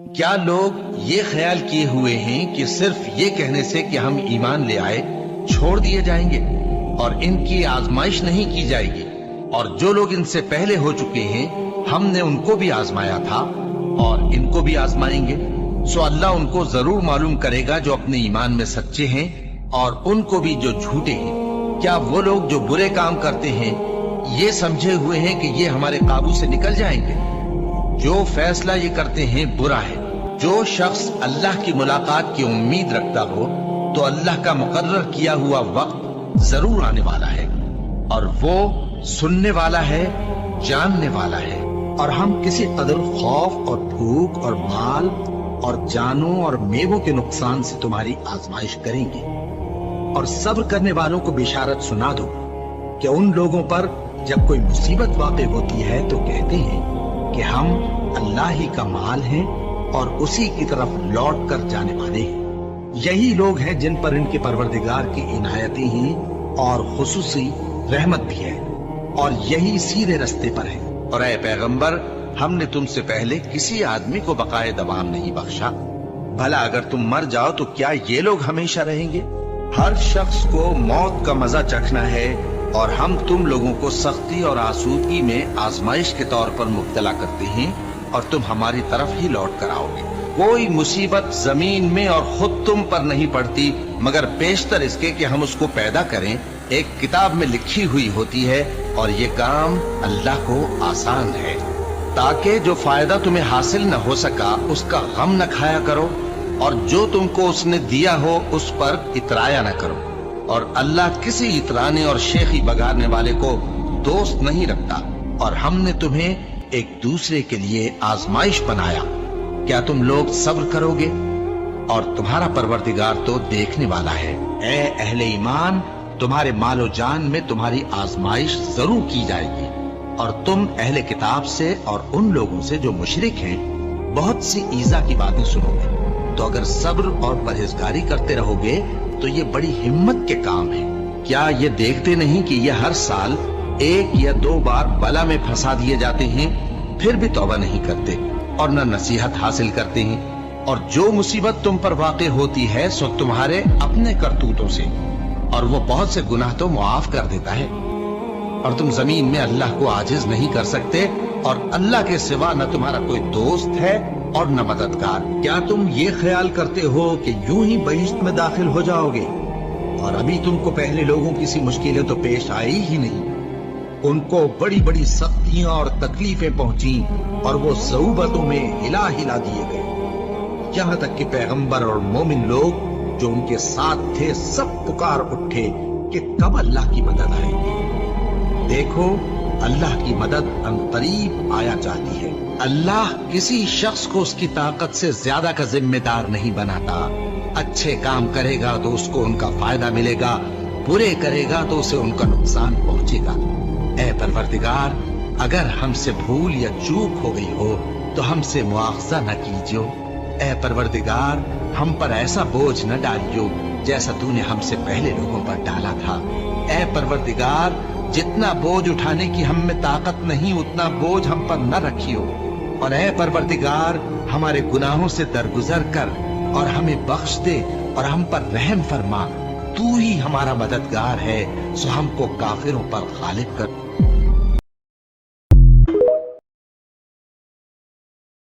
کیا لوگ یہ خیال کیے ہوئے ہیں کہ صرف یہ کہنے سے کہ ہم ایمان لے آئے چھوڑ دیے جائیں گے اور ان کی آزمائش نہیں کی جائے گی؟ اور جو لوگ ان سے پہلے ہو چکے ہیں ہم نے ان کو بھی آزمایا تھا اور ان کو بھی آزمائیں گے، سو اللہ ان کو ضرور معلوم کرے گا جو اپنے ایمان میں سچے ہیں اور ان کو بھی جو جھوٹے ہیں۔ کیا وہ لوگ جو برے کام کرتے ہیں یہ سمجھے ہوئے ہیں کہ یہ ہمارے قابو سے نکل جائیں گے؟ جو فیصلہ یہ کرتے ہیں برا ہے۔ جو شخص اللہ کی ملاقات کی امید رکھتا ہو تو اللہ کا مقرر کیا ہوا وقت ضرور آنے والا ہے، اور وہ سننے والا ہے، جاننے والا ہے۔ اور ہم کسی قدر خوف اور بھوک اور مال اور جانوں اور میووں کے نقصان سے تمہاری آزمائش کریں گے، اور صبر کرنے والوں کو بشارت سنا دو کہ ان لوگوں پر جب کوئی مصیبت واقع ہوتی ہے تو کہتے ہیں کہ ہم اللہ ہی کا مال ہیں اور اسی کی طرف لوٹ کر جانے والے ہیں۔ یہی لوگ ہیں جن پر ان کے پروردگار کی عنایتیں ہیں اور خصوصی رحمت بھی ہے، اور یہی سیدھے رستے پر ہے۔ اور اے پیغمبر، ہم نے تم سے پہلے کسی آدمی کو بقائے دوام نہیں بخشا، بھلا اگر تم مر جاؤ تو کیا یہ لوگ ہمیشہ رہیں گے؟ ہر شخص کو موت کا مزہ چکھنا ہے، اور ہم تم لوگوں کو سختی اور آسودگی میں آزمائش کے طور پر مبتلا کرتے ہیں، اور تم ہماری طرف ہی لوٹ کر آؤ گے۔ کوئی مصیبت زمین میں اور خود تم پر نہیں پڑتی مگر پیشتر اس کے کہ ہم اس کو پیدا کریں ایک کتاب میں لکھی ہوئی ہوتی ہے، اور یہ کام اللہ کو آسان ہے، تاکہ جو فائدہ تمہیں حاصل نہ ہو سکا اس کا غم نہ کھایا کرو، اور جو تم کو اس نے دیا ہو اس پر اترایا نہ کرو۔ اور اللہ کسی اترانے اور شیخی بگاڑنے والے کو دوست نہیں رکھتا، اور ہم نے تمہیں ایک دوسرے کے لیے آزمائش بنایا۔ کیا تم لوگ صبر کرو گے؟ اور تمہارا پروردگار تو دیکھنے والا ہے۔ اے اہل ایمان، تمہارے مال و جان میں تمہاری آزمائش ضرور کی جائے گی، اور تم اہل کتاب سے اور ان لوگوں سے جو مشرک ہیں بہت سی ایذا کی باتیں سنو گے، تو اگر صبر اور پرہیزگاری کرتے رہو گے تو یہ بڑی ہمت کے کام ہے۔ کیا یہ دیکھتے نہیں کہ یہ ہر سال 1 یا 2 بار بلا میں پھنسا دیے جاتے ہیں، پھر بھی توبہ نہیں کرتے اور نہ نصیحت حاصل کرتے ہیں؟ اور جو مصیبت تم پر واقع ہوتی ہے سو تمہارے اپنے کرتوتوں سے، اور وہ بہت سے گناہ تو معاف کر دیتا ہے۔ اور تم زمین میں اللہ کو عاجز نہیں کر سکتے، اور اللہ کے سوا نہ تمہارا کوئی دوست ہے اور نہ مددگار۔ کیا تم یہ خیال کرتے ہو کہ یوں ہی بہشت میں داخل ہو جاؤ گے؟ اور ابھی تم کو پہلے لوگوں کی سی مشکلیں تو پیش آئی ہی نہیں۔ ان کو بڑی بڑی سختیاں اور تکلیفیں پہنچیں، اور وہ صعوبتوں میں ہلا ہلا دیے گئے، یہاں تک کہ پیغمبر اور مومن لوگ جو ان کے ساتھ تھے سب پکار اٹھے کہ کب اللہ کی مدد آئے گی۔ دیکھو، اللہ کی مدد عنقریب آیا چاہتی ہے۔ اللہ کسی شخص کو اس کی طاقت سے زیادہ کا ذمہ دار نہیں بناتا۔ اچھے کام کرے گا تو اس کو ان کا فائدہ ملے گا، برے کرے گا تو اسے ان کا نقصان پہنچے گا۔ اے پروردگار، اگر ہم سے بھول یا چوک ہو گئی ہو تو ہم سے مواخذہ نہ کیجیو۔ اے پروردگار، ہم پر ایسا بوجھ نہ ڈالیو جیسا تو نے ہم سے پہلے لوگوں پر ڈالا تھا۔ اے پروردگار، جتنا بوجھ اٹھانے کی ہم میں طاقت نہیں اتنا بوجھ ہم پر نہ رکھیو، اور اے پروردگار، ہمارے گناہوں سے درگزر کر اور ہمیں بخش دے اور ہم پر رحم فرما۔ تو ہی ہمارا مددگار ہے، سو ہم کو کافروں پر غالب کر۔